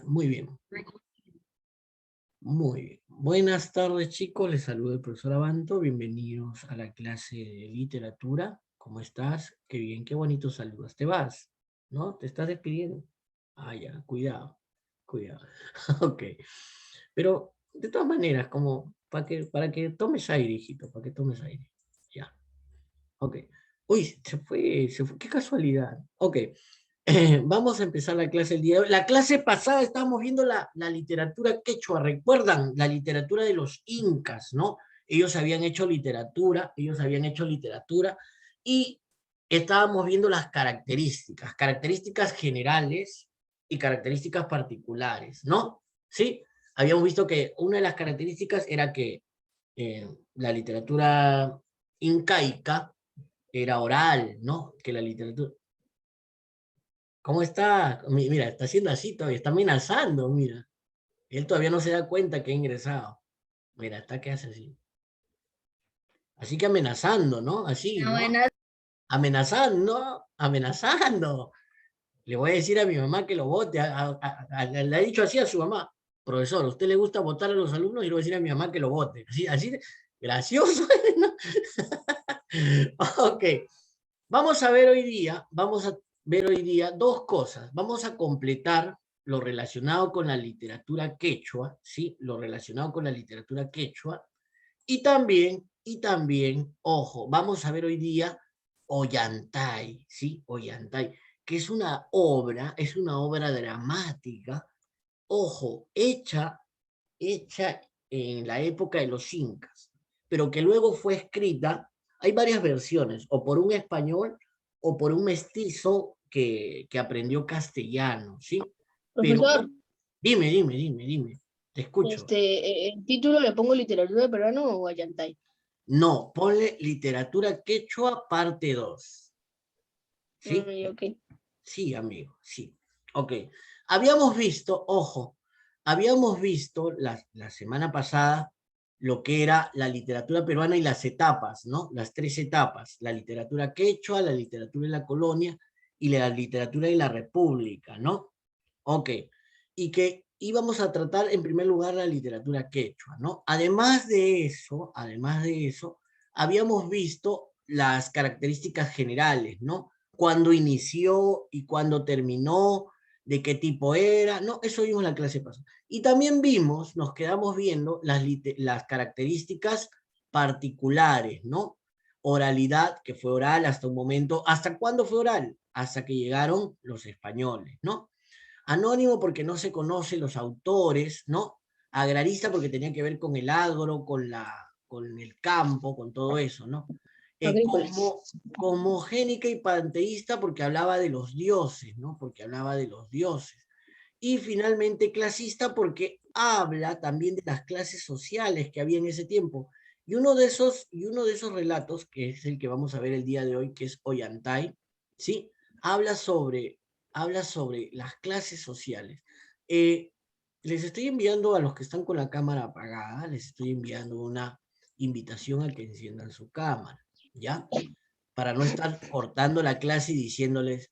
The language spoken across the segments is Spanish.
Muy bien. Muy bien. Buenas tardes, chicos. Les saluda el profesor Abanto. Bienvenidos a la clase de literatura. ¿Cómo estás? Qué bien, qué bonito saludas. ¿Te vas? ¿No? ¿Te estás despidiendo? Ah, ya, cuidado. Cuidado. Ok. Pero, de todas maneras, como para que tomes aire, hijito, para que tomes aire. Ya. Ok. Uy, se fue. Qué casualidad. Ok. Vamos a empezar la clase el día de hoy. La clase pasada estábamos viendo la literatura quechua, ¿recuerdan? La literatura de los incas, ¿no? Ellos habían hecho literatura y estábamos viendo las características generales y características particulares, ¿no? Sí, habíamos visto que una de las características era que la literatura incaica era oral, ¿no? Que la literatura... ¿Cómo está? Mira, está haciendo así todavía, está amenazando, mira. Él todavía no se da cuenta que ha ingresado. Mira, está que hace así. Así que amenazando, ¿no? Así, No, ¿no? buenas. Amenazando, amenazando. Le voy a decir a mi mamá que lo vote. Le ha dicho así a su mamá. Profesor, ¿a usted le gusta votar a los alumnos? Y le voy a decir a mi mamá que lo vote. Así, gracioso, ¿no? Ok. Vamos a ver hoy día dos cosas. Vamos a completar lo relacionado con la literatura quechua, ¿sí? Lo relacionado con la literatura quechua. Y también, ojo, vamos a ver hoy día Ollantay, ¿sí? Ollantay, que es una obra dramática, ojo, hecha en la época de los incas, pero que luego fue escrita, hay varias versiones, o por un español o por un mestizo que aprendió castellano, ¿sí? Pero Profesor, dime, te escucho. el título le pongo literatura peruana o Guayantay. No, ponle literatura quechua parte 2, ¿sí? Ok. Sí, amigo, sí. Ok. Habíamos visto, ojo, habíamos visto la semana pasada lo que era la literatura peruana y las etapas, ¿no? Las tres etapas, la literatura quechua, la literatura de la colonia y la literatura de la república, ¿no? Ok. Y que íbamos a tratar en primer lugar la literatura quechua, ¿no? Además de eso, habíamos visto las características generales, ¿no? Cuándo inició y cuándo terminó, de qué tipo era, no, eso vimos en la clase pasada. Y también nos quedamos viendo las características particulares, ¿no? Oralidad, que fue oral hasta un momento. ¿Hasta cuándo fue oral? Hasta que llegaron los españoles, ¿no? Anónimo porque no se conocen los autores, ¿no? Agrarista porque tenía que ver con el agro, con el campo, con todo eso, ¿no? Agrícolas. Como cosmogénica y panteísta porque hablaba de los dioses, ¿no? Porque hablaba de los dioses. Y finalmente clasista porque habla también de las clases sociales que había en ese tiempo. Y uno de esos relatos, que es el que vamos a ver el día de hoy, que es Ollantay, ¿sí? Habla sobre, habla sobre las clases sociales. Eh, Les estoy enviando a los que están con la cámara apagada, les estoy enviando una invitación a que enciendan su cámara, ¿ya? Para no estar cortando la clase y diciéndoles,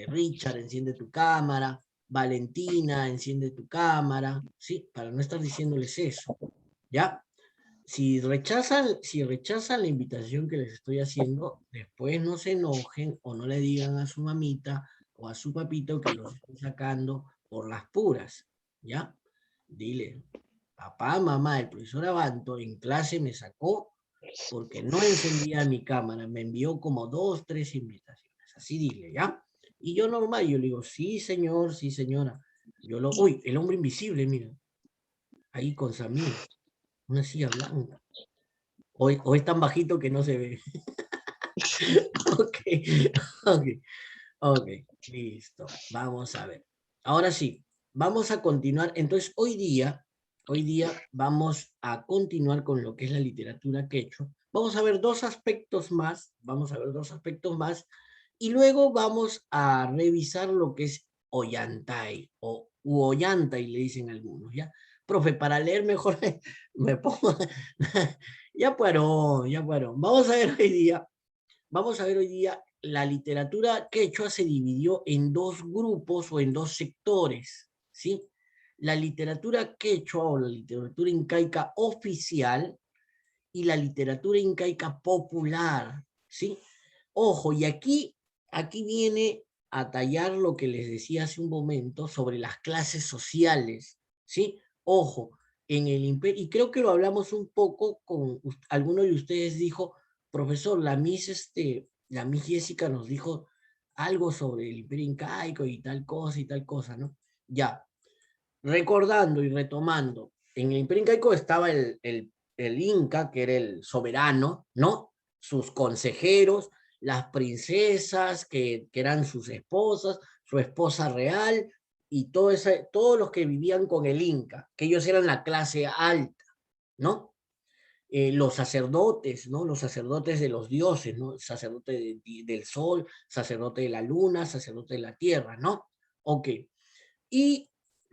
Richard, enciende tu cámara, Valentina, enciende tu cámara, ¿sí? Para no estar diciéndoles eso, ¿ya? Si rechazan la invitación que les estoy haciendo, después no se enojen o no le digan a su mamita o a su papito que los estoy sacando por las puras, ¿ya? Dile, papá, mamá, el profesor Abanto en clase me sacó porque no encendía mi cámara, me envió como 2, 3 invitaciones, así dile, ¿ya? Y yo normal, yo le digo, sí, señor, sí, señora. Uy, el hombre invisible, mira, ahí con Samir, una silla blanca. O es tan bajito que no se ve. Ok, ok, ok, listo. Vamos a ver. Ahora sí, vamos a continuar. Entonces, hoy día vamos a continuar con lo que es la literatura quechua. Vamos a ver dos aspectos más, y luego vamos a revisar lo que es Ollantay, o Ollantay le dicen algunos, ¿ya? Profe, para leer mejor me pongo... Ya paró, ya paró. Vamos a ver hoy día, la literatura quechua se dividió en dos grupos o en dos sectores, ¿sí? la literatura quechua o la literatura incaica oficial y la literatura incaica popular, ¿sí? Ojo, y aquí viene a tallar lo que les decía hace un momento sobre las clases sociales, ¿sí? Ojo, en el imperio, y creo que lo hablamos un poco con alguno de ustedes dijo, profesor, la Miss Jessica nos dijo algo sobre el imperio incaico y tal cosa, ¿no? Ya, recordando y retomando, en el imperio incaico estaba el Inca, que era el soberano, ¿no? Sus consejeros, las princesas, que eran sus esposas, su esposa real, y todos los que vivían con el Inca, que ellos eran la clase alta, ¿no? Los sacerdotes, ¿no? Los sacerdotes de los dioses, ¿no? Sacerdote del sol, sacerdote de la luna, sacerdote de la tierra, ¿no? Ok. ¿Y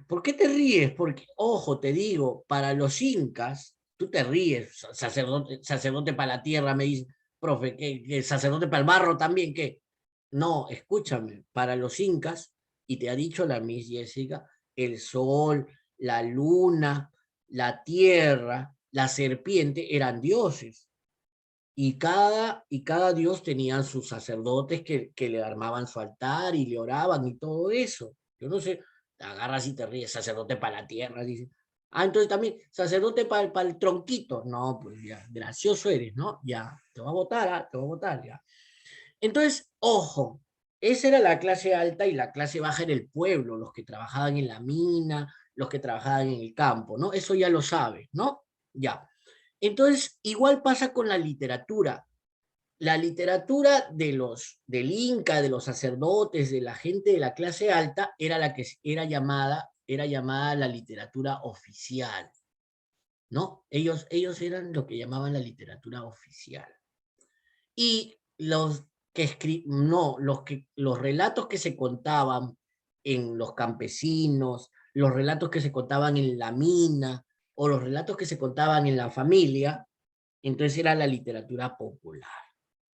por qué te ríes? Porque, ojo, te digo, para los incas, tú te ríes, sacerdote para la tierra, me dice, profe, ¿qué sacerdote para el barro también, ¿qué? No, escúchame, para los incas, y te ha dicho la Miss Jessica, el sol, la luna, la tierra, la serpiente eran dioses. Y cada dios tenía sus sacerdotes que le armaban su altar y le oraban y todo eso. Yo no sé, te agarras y te ríes, sacerdote para la tierra, dice. Ah, entonces también, sacerdote para el tronquito. No, pues ya, gracioso eres, ¿no? Ya, te va a votar, te va a votar, ya. Entonces, ojo, esa era la clase alta y la clase baja era el pueblo, los que trabajaban en la mina, los que trabajaban en el campo, ¿no? Eso ya lo sabes, ¿no? Ya. Entonces, igual pasa con la literatura. La literatura del Inca, de los sacerdotes, de la gente de la clase alta, era la que era llamada la literatura oficial, ¿no? Ellos eran lo que llamaban la literatura oficial. Y los relatos que se contaban en los campesinos, los relatos que se contaban en la mina, o los relatos que se contaban en la familia, entonces era la literatura popular.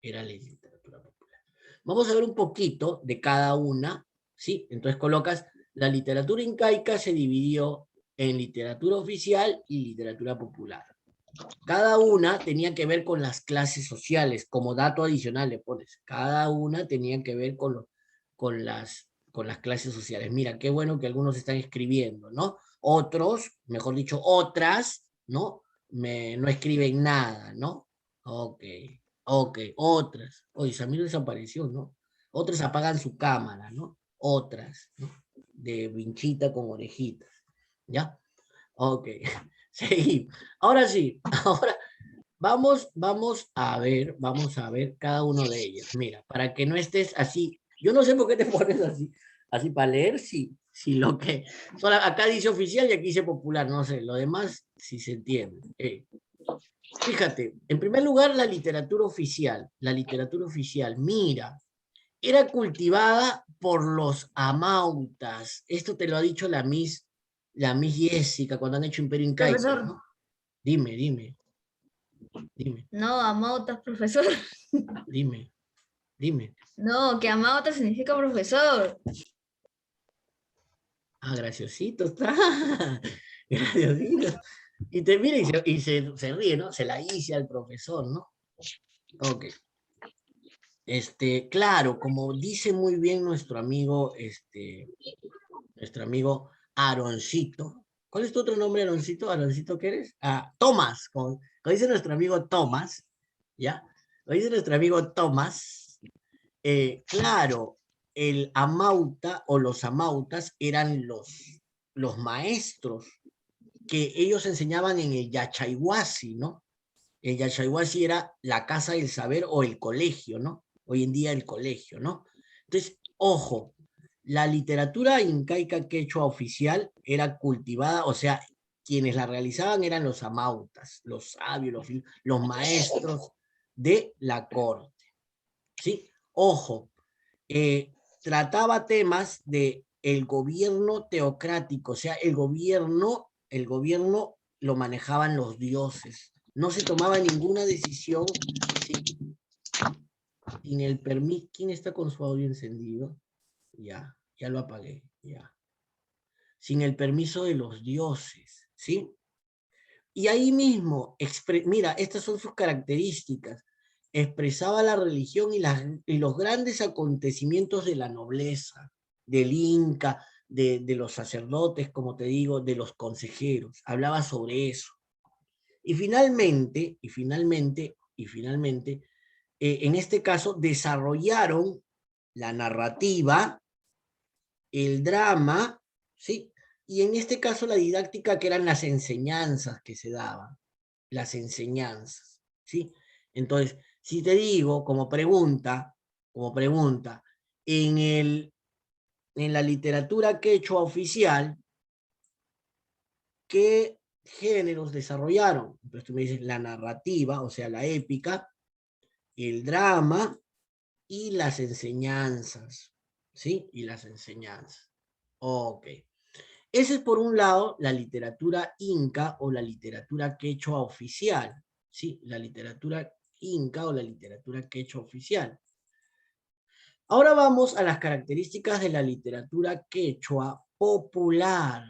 Era la literatura popular. Vamos a ver un poquito de cada una, ¿sí? Entonces colocas, la literatura incaica se dividió en literatura oficial y literatura popular. Cada una tenía que ver con las clases sociales, como dato adicional le pones. Cada una tenía que ver con las clases sociales. Mira, qué bueno que algunos están escribiendo, ¿no? Otros, mejor dicho, otras, ¿no? No escriben nada, ¿no? Ok, otras. Oye, Samir desapareció, ¿no? Otras apagan su cámara, ¿no? Otras, ¿no? De vinchita con orejitas, ¿ya? Ok, seguimos. Ahora sí, ahora vamos a ver cada uno de ellos. Mira, para que no estés así, yo no sé por qué te pones así para leer, si lo que, acá dice oficial y aquí dice popular, no sé, lo demás si se entiende. Fíjate, en primer lugar, la literatura oficial, mira, era cultivada por los amautas. Esto te lo ha dicho la Miss Jessica cuando han hecho Imperio Incaico, Profesor, ¿no? Dime, no, amautas, profesor. dime. No, que amautas significa profesor. Ah, graciosito está. Graciosito. Y te mira y se ríe, ¿no? Se la hice al profesor, ¿no? Ok. Claro, como dice muy bien nuestro amigo Aaroncito. ¿Cuál es tu otro nombre, Aaroncito? ¿Aaroncito qué eres? Ah, Tomás, como dice nuestro amigo Tomás, ¿ya? Como dice nuestro amigo Tomás, claro, el amauta o los amautas eran los maestros que ellos enseñaban en el Yachayhuasi, ¿no? El Yachayhuasi era la casa del saber o el colegio, ¿no? Hoy en día el colegio, ¿no? Entonces, ojo, la literatura incaica quechua oficial era cultivada, o sea, quienes la realizaban eran los amautas, los sabios, los maestros de la corte, ¿sí? Ojo, trataba temas de el gobierno teocrático, o sea, el gobierno lo manejaban los dioses. No se tomaba ninguna decisión sin el permiso. ¿Quién está con su audio encendido? Ya lo apagué, ya. sin el permiso de los dioses, ¿sí? Y ahí mismo, mira, estas son sus características. Expresaba la religión y los grandes acontecimientos de la nobleza, del Inca, de los sacerdotes, como te digo, de los consejeros. Hablaba sobre eso. Y finalmente, en este caso, desarrollaron la narrativa, el drama, ¿sí? Y en este caso la didáctica, que eran las enseñanzas que se daban, las enseñanzas, ¿sí? Entonces, si te digo como pregunta, en la literatura quechua oficial, ¿qué géneros desarrollaron? Entonces tú me dices la narrativa, o sea, la épica, el drama y las enseñanzas, ¿sí? Y las enseñanzas. Ok. Ese es por un lado la literatura inca o la literatura quechua oficial, ¿sí? La literatura inca o la literatura quechua oficial. Ahora vamos a las características de la literatura quechua popular.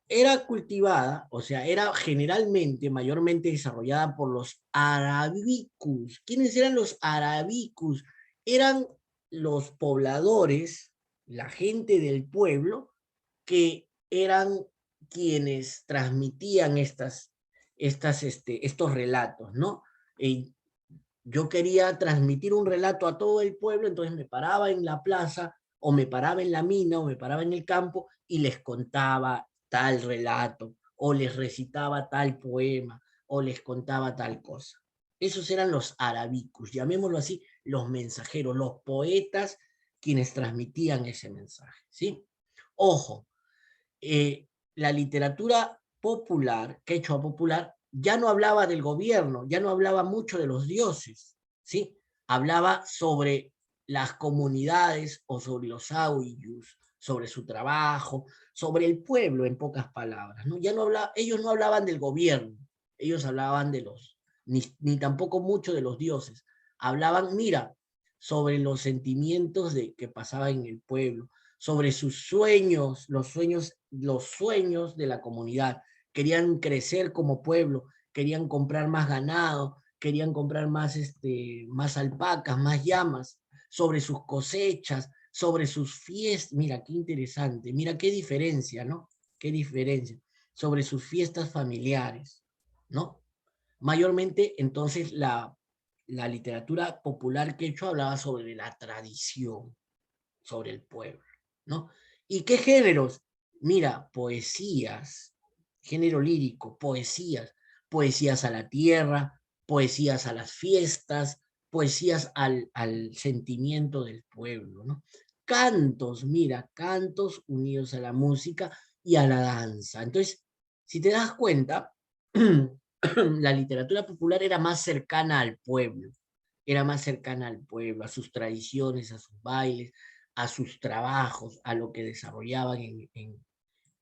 Era cultivada, o sea, era generalmente, mayormente desarrollada por los arabicus. ¿Quiénes eran los arabicus? Eran los pobladores, la gente del pueblo, que eran quienes transmitían estos relatos, ¿no? Yo quería transmitir un relato a todo el pueblo, entonces me paraba en la plaza, o me paraba en la mina, o me paraba en el campo, y les contaba tal relato, o les recitaba tal poema, o les contaba tal cosa. Esos eran los arabicus, llamémoslo así, los mensajeros, los poetas, quienes transmitían ese mensaje, ¿sí? Ojo, la literatura popular, quechua popular, ya no hablaba del gobierno, ya no hablaba mucho de los dioses, ¿sí? Hablaba sobre las comunidades o sobre los auyus, sobre su trabajo, sobre el pueblo, en pocas palabras, ¿no? Ellos no hablaban del gobierno, ellos hablaban de ni tampoco mucho de los dioses. Hablaban, mira, sobre los sentimientos que pasaban en el pueblo, sobre sus sueños, los sueños de la comunidad. Querían crecer como pueblo, querían comprar más ganado, querían comprar más alpacas, más llamas, sobre sus cosechas, sobre sus fiestas. Mira, qué interesante, mira qué diferencia, ¿no? Qué diferencia. Sobre sus fiestas familiares, ¿no? Mayormente, entonces, la literatura popular quechua hablaba sobre la tradición, sobre el pueblo, ¿no? ¿Y qué géneros? Mira, poesías, género lírico, poesías a la tierra, poesías a las fiestas, poesías al sentimiento del pueblo, ¿no? Cantos, mira, cantos unidos a la música y a la danza. Entonces, si te das cuenta, la literatura popular era más cercana al pueblo, a sus tradiciones, a sus bailes, a sus trabajos, a lo que desarrollaban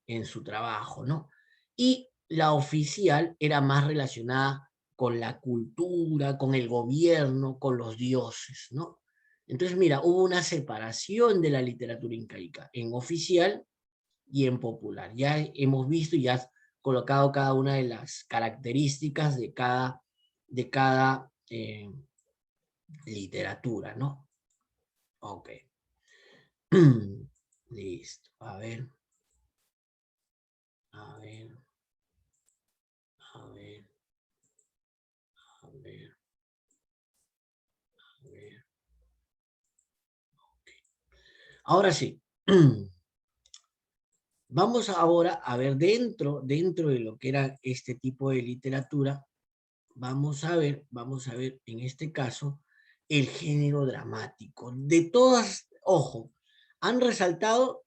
en su trabajo, ¿no? Y la oficial era más relacionada con la cultura, con el gobierno, con los dioses, ¿no? Entonces, mira, hubo una separación de la literatura incaica en oficial y en popular. Ya hemos visto y ya has colocado cada una de las características de cada literatura, ¿no? Ok. Listo. A ver. A ver. A ver. A ver. A ver. Okay. Ahora sí. Vamos ahora a ver dentro de lo que era este tipo de literatura, vamos a ver en este caso el género dramático. De todas, ojo, resaltó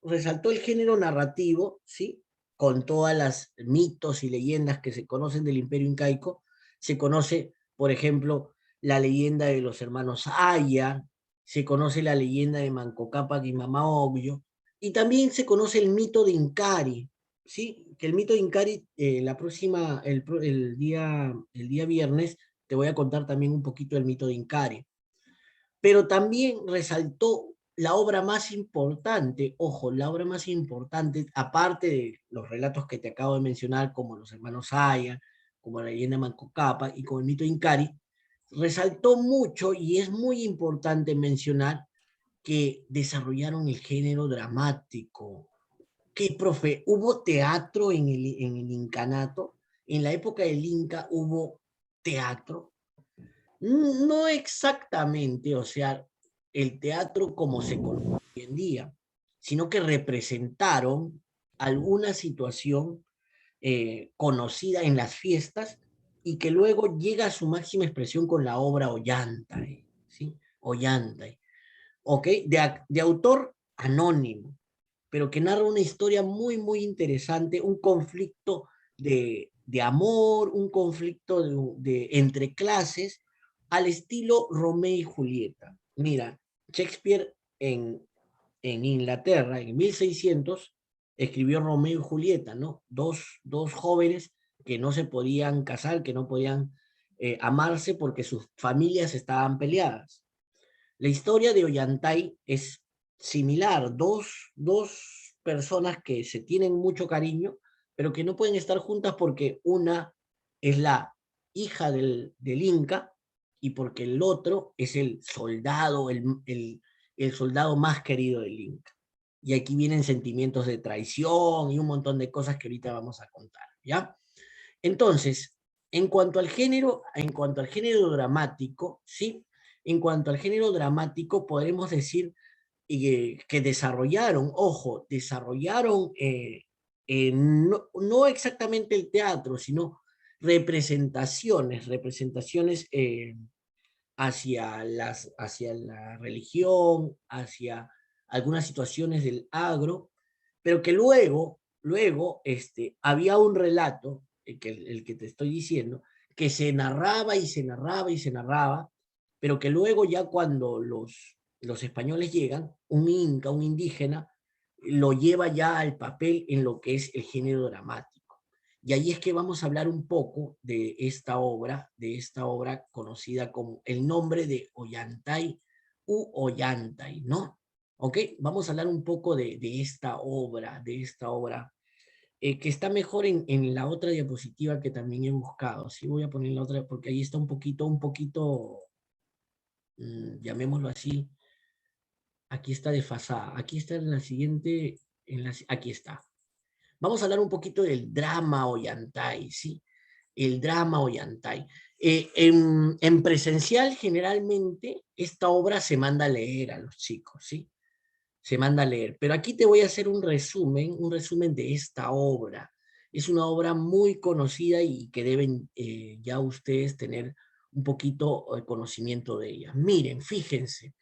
el género narrativo, ¿sí? Con todas las mitos y leyendas que se conocen del Imperio Incaico. Se conoce, por ejemplo, la leyenda de los hermanos Aya, se conoce la leyenda de Manco Cápac y Mama Ocllo, y también se conoce el mito de Incari, ¿sí? Que el mito de Incari, el día viernes, te voy a contar también un poquito del mito de Incari. Pero también resaltó la obra más importante, ojo, la obra más importante, aparte de los relatos que te acabo de mencionar, como Los Hermanos Aya, como La Leyenda de Manco Cápac y como El Mito de Incari, resaltó mucho y es muy importante mencionar que desarrollaron el género dramático. ¿Qué, profe? ¿Hubo teatro en el incanato? ¿En la época del Inca hubo teatro? No exactamente, o sea, el teatro como se conoce hoy en día, sino que representaron alguna situación conocida en las fiestas y que luego llega a su máxima expresión con la obra Ollantay, ¿sí? Ollantay, ¿ok? De autor anónimo, pero que narra una historia muy, muy interesante, un conflicto de amor, un conflicto entre clases, al estilo Romeo y Julieta. Mira, Shakespeare en Inglaterra, en 1600, escribió Romeo y Julieta, ¿no? Dos jóvenes que no se podían casar, que no podían amarse porque sus familias estaban peleadas. La historia de Ollantay es similar, dos personas que se tienen mucho cariño, pero que no pueden estar juntas porque una es la hija del Inca y porque el otro es el soldado, el soldado más querido del Inca. Y aquí vienen sentimientos de traición y un montón de cosas que ahorita vamos a contar, ¿ya? Entonces, en cuanto al género dramático, ¿sí? En cuanto al género dramático, podemos decir que desarrollaron, ojo, desarrollaron no exactamente el teatro, sino representaciones hacia la religión, hacia algunas situaciones del agro, pero que luego había un relato, el que te estoy diciendo, que se narraba y se narraba y se narraba, pero que luego ya cuando los españoles llegan, un inca, un indígena, lo lleva ya al papel en lo que es el género dramático. Y ahí es que vamos a hablar un poco de esta obra conocida como el nombre de Ollantay u Ollantay, ¿no? ¿Ok? Vamos a hablar un poco de esta obra, que está mejor en la otra diapositiva que también he buscado. Sí, voy a poner la otra porque ahí está un poquito, llamémoslo así, aquí está desfasada. Aquí está en la siguiente, aquí está. Vamos a hablar un poquito del drama Ollantay, ¿sí? El drama Ollantay. En presencial, generalmente, esta obra se manda a leer a los chicos, ¿sí? Se manda a leer. Pero aquí te voy a hacer un resumen de esta obra. Es una obra muy conocida y que deben ya ustedes tener un poquito de conocimiento de ella. Miren, fíjense.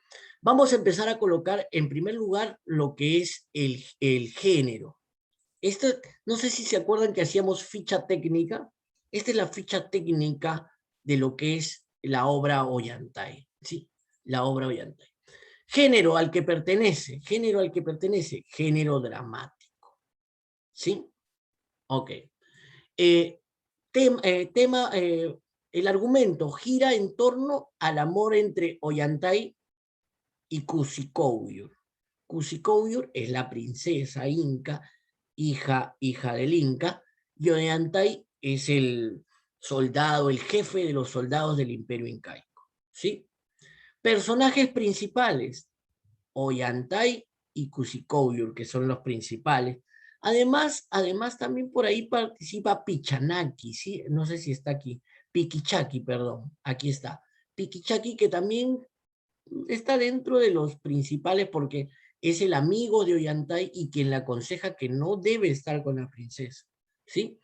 Vamos a empezar a colocar en primer lugar lo que es el género. Esto, no sé si se acuerdan que hacíamos ficha técnica. Esta es la ficha técnica de lo que es la obra Ollantay, ¿sí? La obra Ollantay. Género al que pertenece, género dramático, ¿sí? Ok. Tema, el argumento gira en torno al amor entre Ollantay y Kusicovyur. Kusicovyur es la princesa inca, hija del Inca, y Ollantay es el soldado, el jefe de los soldados del Imperio Incaico, ¿sí? Personajes principales, Ollantay y Kusicovyur, que son los principales. Además también por ahí participa Pichanaki, ¿sí? No sé si está aquí. Piquichaki, perdón, aquí está. Piquichaki, que también está dentro de los principales porque es el amigo de Ollantay y quien le aconseja que no debe estar con la princesa, ¿sí?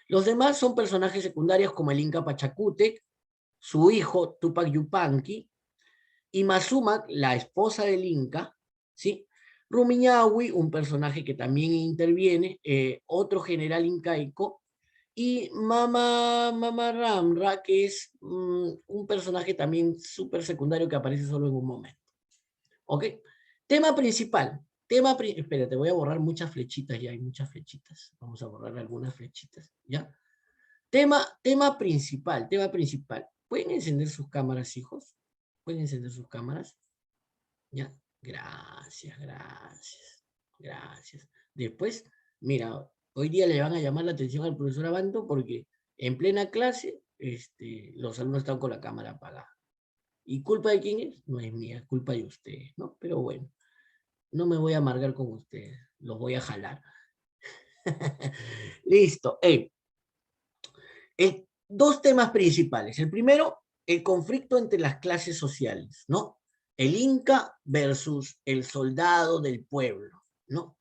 Los demás son personajes secundarios como el Inca Pachacútec, su hijo Tupac Yupanqui, y Mazumac, la esposa del Inca, ¿sí? Rumiñahui, un personaje que también interviene, otro general incaico, y Mama Ramra, que es un personaje también súper secundario que aparece solo en un momento. ¿Ok? Tema principal. Espérate, voy a borrar muchas flechitas, ya hay muchas flechitas. Vamos a borrar algunas flechitas, ¿ya? Tema principal. ¿Pueden encender sus cámaras, hijos? ¿Pueden encender sus cámaras? ¿Ya? Gracias, gracias, gracias. Después, mira, hoy día le van a llamar la atención al profesor Abanto porque en plena clase los alumnos están con la cámara apagada. ¿Y culpa de quién es? No es mía, es culpa de ustedes, ¿no? Pero bueno, no me voy a amargar con ustedes, los voy a jalar. Listo. Dos temas principales. El primero, el conflicto entre las clases sociales, ¿no? El Inca versus el soldado del pueblo, ¿no?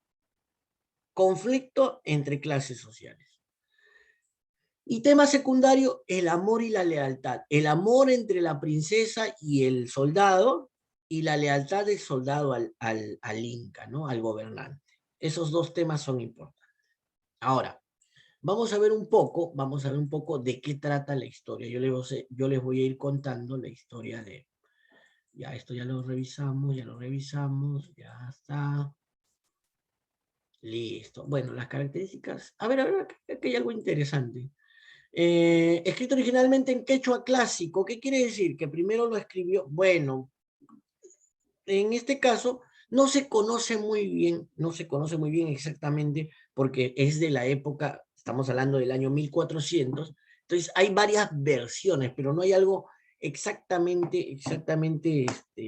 Conflicto entre clases sociales. Y tema secundario, el amor y la lealtad. El amor entre la princesa y el soldado, y la lealtad del soldado al Inca, ¿no? Al gobernante. Esos dos temas son importantes. Ahora, vamos a ver un poco de qué trata la historia. Yo les voy a ir contando la historia de... Ya, esto ya lo revisamos, ya está. Listo. Bueno, las características... A ver, aquí hay algo interesante. Escrito originalmente en quechua clásico. ¿Qué quiere decir? Que primero lo escribió... Bueno, en este caso no se conoce muy bien exactamente, porque es de la época, estamos hablando del año 1400, entonces hay varias versiones, pero no hay algo exactamente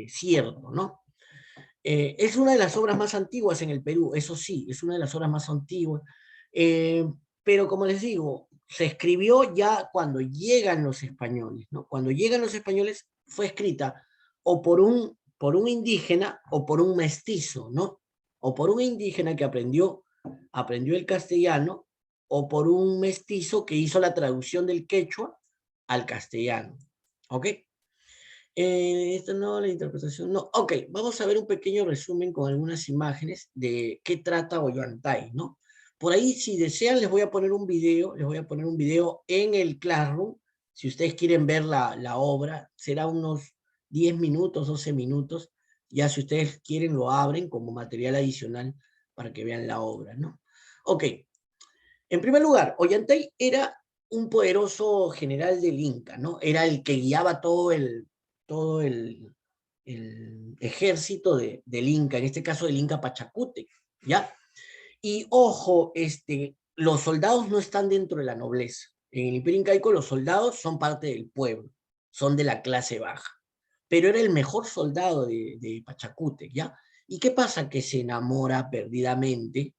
cierto, ¿no? Es una de las obras más antiguas en el Perú, eso sí, es una de las obras más antiguas, eh, pero como les digo, se escribió ya cuando llegan los españoles, ¿no? Cuando llegan los españoles fue escrita o por un indígena o por un mestizo, ¿no? O por un indígena que aprendió el castellano, o por un mestizo que hizo la traducción del quechua al castellano, ¿ok? Esto no, la interpretación no. Ok, vamos a ver un pequeño resumen con algunas imágenes de qué trata Ollantay, ¿no? Por ahí, si desean, les voy a poner un video, en el Classroom. Si ustedes quieren ver la obra, será unos 10 minutos, 12 minutos. Ya si ustedes quieren, lo abren como material adicional para que vean la obra, ¿no? Ok, en primer lugar, Ollantay era un poderoso general del Inca, ¿no? Era el que guiaba todo el ejército del Inca, en este caso del Inca Pachacútec, ¿ya? Y ojo, los soldados no están dentro de la nobleza. En el Imperio Incaico los soldados son parte del pueblo, son de la clase baja. Pero era el mejor soldado de Pachacútec, ¿ya? ¿Y qué pasa? Que se enamora perdidamente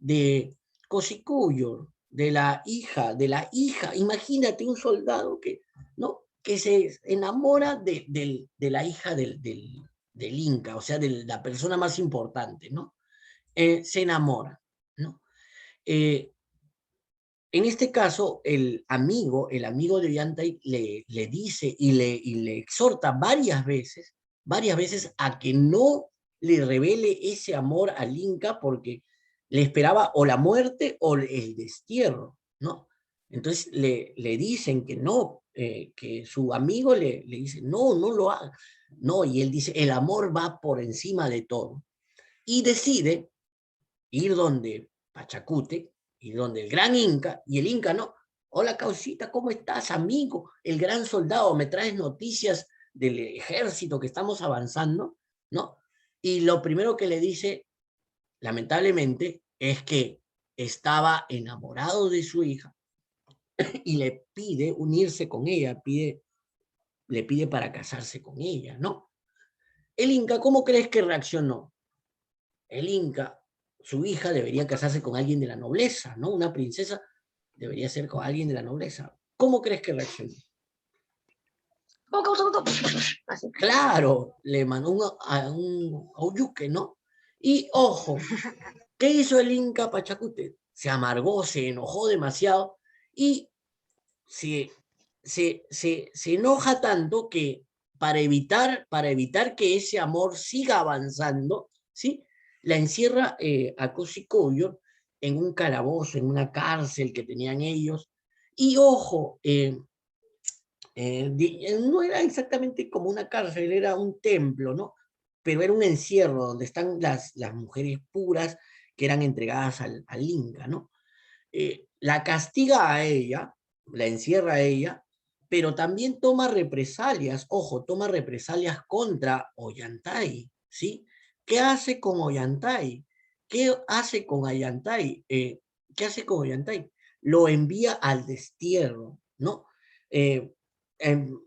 de Cosicuyur, de la hija, imagínate un soldado que, ¿no? Que se enamora de la hija del Inca, o sea, de la persona más importante, ¿no? Se enamora, ¿no? En este caso, el amigo de Ollantay le dice y le exhorta varias veces a que no le revele ese amor al Inca porque le esperaba o la muerte o el destierro, ¿no? Entonces le dicen que no, que su amigo le dice, no, no lo haga. No, y él dice, el amor va por encima de todo. Y decide ir donde Pachacute, ir donde el gran Inca, y el Inca no. Hola, Causita, ¿cómo estás, amigo? El gran soldado, ¿me traes noticias del ejército que estamos avanzando? ¿No? Y lo primero que le dice, lamentablemente, es que estaba enamorado de su hija y le pide unirse con ella, le pide para casarse con ella, ¿no? El Inca, ¿cómo crees que reaccionó? El Inca, su hija debería casarse con alguien de la nobleza, ¿no? Una princesa debería ser con alguien de la nobleza. ¿Cómo crees que reaccionó? Así. Claro, le mandó a un oyuque, ¿no? Y ojo, ¿qué hizo el Inca Pachacute? Se amargó, se enojó demasiado y se, se enoja tanto que para evitar que ese amor siga avanzando, ¿sí? La encierra a Cosicoyo en un calabozo, en una cárcel que tenían ellos. Y ojo, no era exactamente como una cárcel, era un templo, ¿no? Pero era un encierro donde están las mujeres puras que eran entregadas al Inca, ¿no? La castiga a ella, la encierra a ella, pero también toma represalias, ojo, toma represalias contra Ollantay, ¿sí? ¿Qué hace con Ollantay? ¿Qué hace con Ollantay? ¿Qué hace con Ollantay? Lo envía al destierro, ¿no? Eh, em,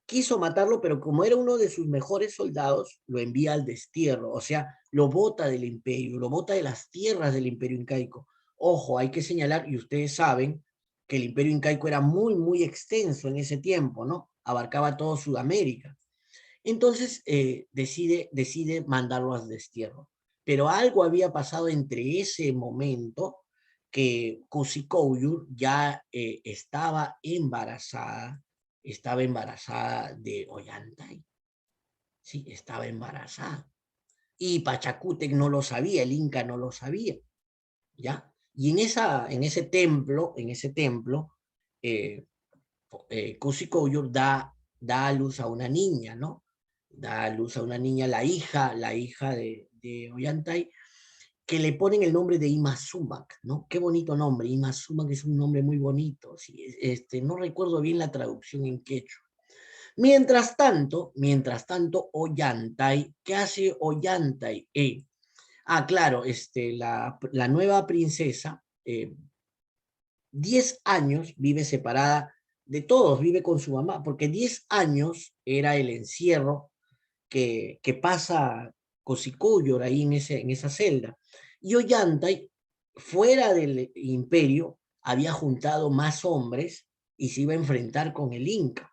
quiso matarlo, pero como era uno de sus mejores soldados, lo envía al destierro, o sea, lo bota del imperio, lo bota de las tierras del imperio incaico. Ojo, hay que señalar, y ustedes saben, que el imperio incaico era muy, muy extenso en ese tiempo, ¿no? Abarcaba todo Sudamérica. Entonces decide mandarlo al destierro. Pero algo había pasado entre ese momento que Kusikouyur ya estaba embarazada de Ollantay. Sí, estaba embarazada. Y Pachacútec no lo sabía, el Inca no lo sabía, ¿ya? Y en ese templo, Kusikouyur da a luz a una niña, ¿no? Da a luz a una niña, la hija de Ollantay, que le ponen el nombre de Ima Sumac, ¿no? Qué bonito nombre, Ima Sumac es un nombre muy bonito, sí, no recuerdo bien la traducción en quechua. Mientras tanto, Ollantay, ¿qué hace Ollantay? Claro, la nueva princesa, 10 años vive separada de todos, vive con su mamá, porque 10 años era el encierro que pasa Cosicoyor ahí en esa celda. Y Ollantay, fuera del imperio, había juntado más hombres y se iba a enfrentar con el Inca.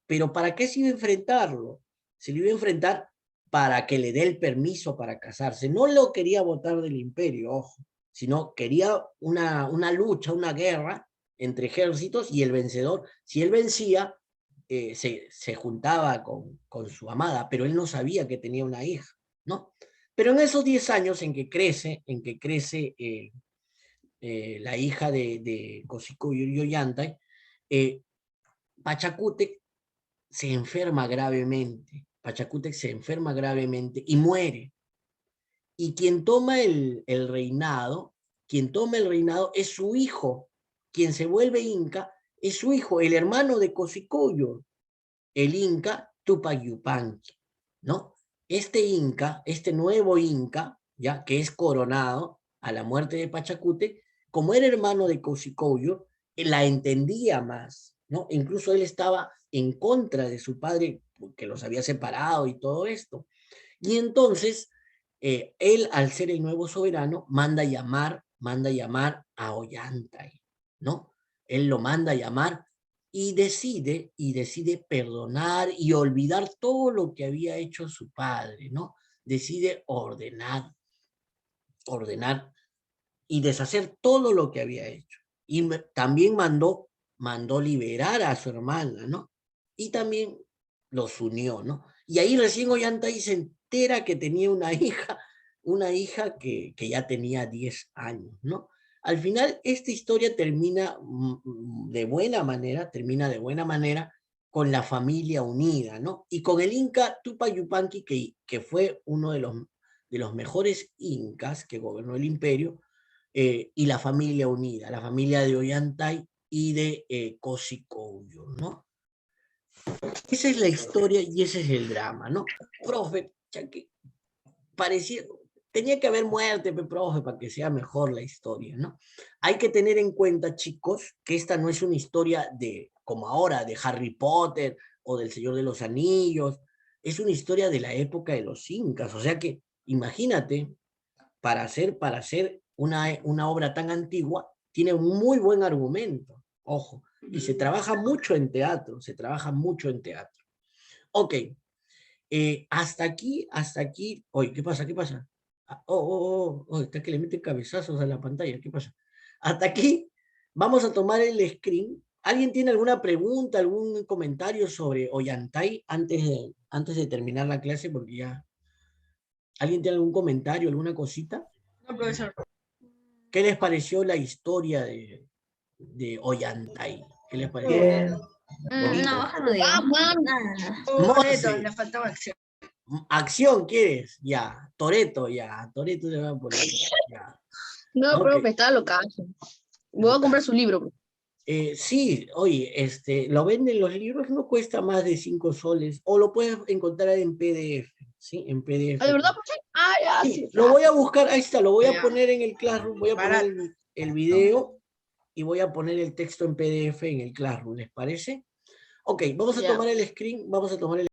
Pero ¿para qué se iba a enfrentarlo? Se lo iba a enfrentar para que le dé el permiso para casarse. No lo quería votar del imperio, ojo, sino quería una lucha, una guerra entre ejércitos y el vencedor, si él vencía, se juntaba con su amada, pero él no sabía que tenía una hija, ¿no? Pero en esos 10 años en que crece la hija de Cosicoyo y Ollantay, Pachacútec se enferma gravemente. Pachacútec se enferma gravemente y muere. Y quien toma el reinado es su hijo, quien se vuelve inca, es su hijo, el hermano de Cosicoyo, el inca Tupac Yupanqui, ¿no? Este nuevo inca, ya que es coronado a la muerte de Pachacútec, como era hermano de Cosicoyo, la entendía más, ¿no? Incluso él estaba en contra de su padre, que los había separado y todo esto. Y entonces, él, al ser el nuevo soberano, manda llamar a Ollantay, ¿no? Él lo manda a llamar y decide perdonar y olvidar todo lo que había hecho su padre, ¿no? Decide ordenar y deshacer todo lo que había hecho. Y también mandó liberar a su hermana, ¿no? Y también los unió, ¿no? Y ahí recién Ollantay se entera que tenía una hija que ya tenía 10 años, ¿no? Al final, esta historia termina de buena manera con la familia unida, ¿no? Y con el Inca Tupac Yupanqui, que fue uno de los mejores incas que gobernó el imperio, y la familia unida, la familia de Ollantay y de Cosicoyo, ¿no? Esa es la historia y ese es el drama, ¿no? Profe, ya que parecía, tenía que haber muerte, profe, para que sea mejor la historia, ¿no? Hay que tener en cuenta, chicos, que esta no es una historia como ahora, de Harry Potter o del Señor de los Anillos, es una historia de la época de los incas, o sea que, imagínate, para hacer una obra tan antigua, tiene un muy buen argumento, ojo, y se trabaja mucho en teatro, Ok, hasta aquí, oye, ¿qué pasa? Está que le meten cabezazos a la pantalla, ¿qué pasa? Hasta aquí, vamos a tomar el screen. ¿Alguien tiene alguna pregunta, algún comentario sobre Ollantay antes de terminar la clase? Porque ya... ¿Alguien tiene algún comentario, alguna cosita? No, profesor. ¿Qué les pareció la historia de Ollantay? ¿Qué les pareció? Bien. No, baja no digo. Nada. Toreto, le faltaba acción. ¿Acción quieres? Ya. Toreto le va a poner. Ya. No, Ok. profe, está locazo. Voy a comprar su libro. Sí, oye, lo venden los libros, no cuesta más de 5 soles, o lo puedes encontrar en PDF, ¿sí? En PDF. ¿Ah, de verdad, profe? Ah, ya, Sí, sí. lo voy a buscar, ahí está, lo voy a Ya. poner en el Classroom, voy a Para- poner el video y voy a poner el texto en PDF en el Classroom, ¿les parece? Ok, vamos a Ya. tomar el screen, vamos a tomar el